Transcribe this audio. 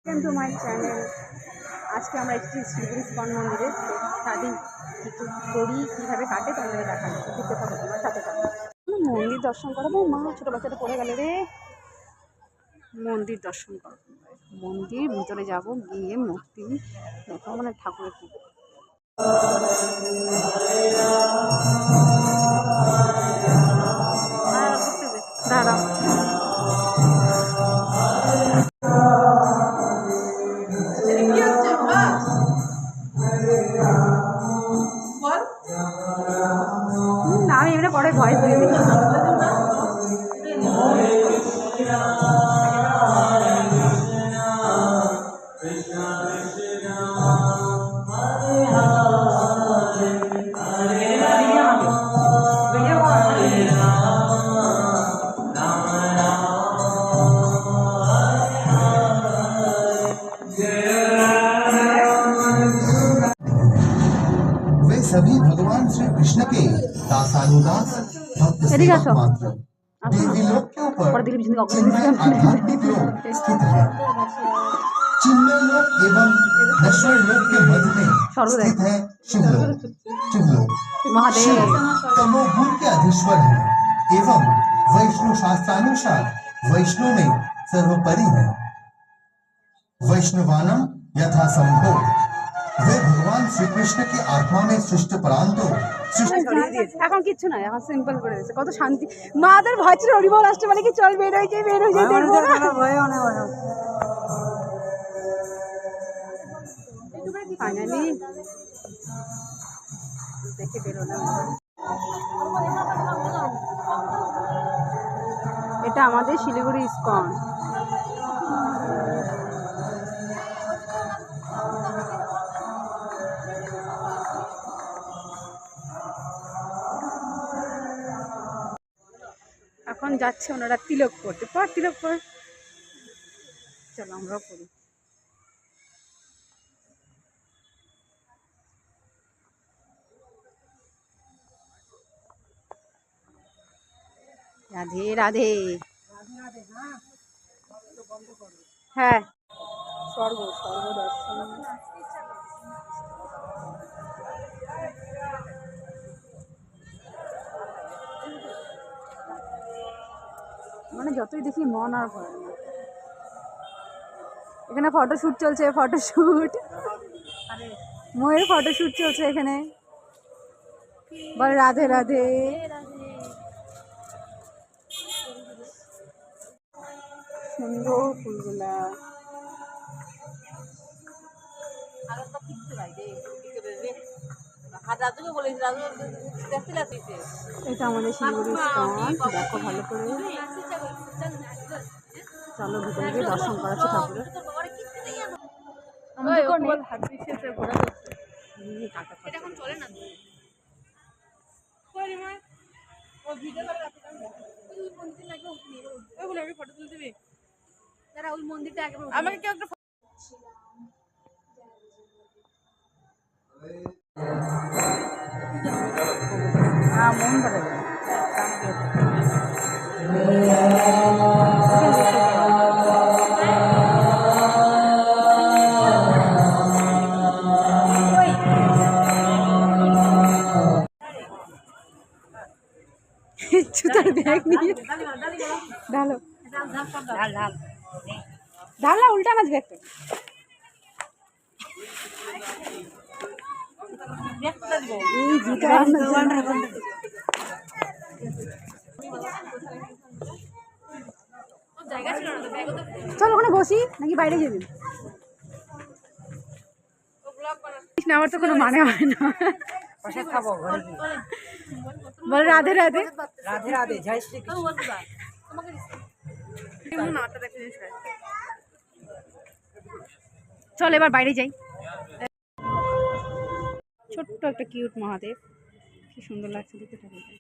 Welcome to my channel. আজকে আমরা এসেছি শিলিগুড়ি ইস্কন মন্দিরে। সারাদিন কিছু করি কীভাবে কাটে তোমাদের দেখানো, দেখতে থাকো, তোমার সাথে থাকো। মন্দির দর্শন করাবো। মা ছোটো বাচ্চাটা পড়ে গেল রে। মন্দির দর্শন করো, মন্দির ভিতরে যাব, গিয়ে মূর্তি দেখো, মানে ঠাকুরের পুজো। দাঁড়া আমি এমনি পরে ভয় দিয়ে দিই। वे सभी भगवान श्री कृष्ण के दासानुदास भक्त सेवक मात्र। देवी लोक के ऊपर चिन्मय आध्यात्मिक लोक स्थित है। चिन्मय लोक एवं नश्वर लोक के मध्य में स्थित है शिवलोक। शिवलोक शिव तमोगुण के अधीश्वर है एवं वैष्णव शास्त्रानुसार वैष्णव में सर्वोपरि है। वैष्णवानम यथा संभव वे भगवान श्री कृष्ण की आत्मा में सृष्ट प्रांतो এখন কিচ্ছু নাই, এখন সিম্পল করে দিয়েছে। কত শান্তি। মাদের ভয় ছিল, হরিবল আসছে মানে কি চল বের হয়ে যাই দেখবো না। ফাইনালি দেখে বেরোলাম। এটা আমাদের শিলিগুড়ি ইস্কন। এখন যাচ্ছে ওনারা তিলক পড়তে। পর তিলক পর, চলো আমরাও পড়ি। রাধে রাধে। হ্যাঁ, স্বর্গ দর্শন। মানে যতই দেখি মন আর ভরে না। এখানে ফটোশ্যুট চলছে, ফটোশ্যুট, ময়ের ফটোশ্যুট চলছে এখানে। বলে রাধে রাধে। সুন্দর ফুলগুলা। এটা আমাদের শিলিগুড়ি ইস্কন। দেখো ভালো করে, চলো ভিতরে গিয়ে দর্শন করাচ্ছি ঠাকুরের। আমাকে কেউ একটা মন ভরে যায়। জুতার ব্যাগ নিয়ে ঢালো, ঢাল না, উল্টা নাচ ব্যাগটা। এই জুতা চল ওখানে বসি, নাকি বাইরে যাবি? আমার তো কোনো মানে হয় না। বল রাধে রাধে। রাধে রাধে, জয় শ্রী কৃষ্ণ। চল এবার বাইরে যাই। ছোট্ট একটা কিউট মহাদেব, কি সুন্দর লাগছে দেখতে ঠাকুরটা।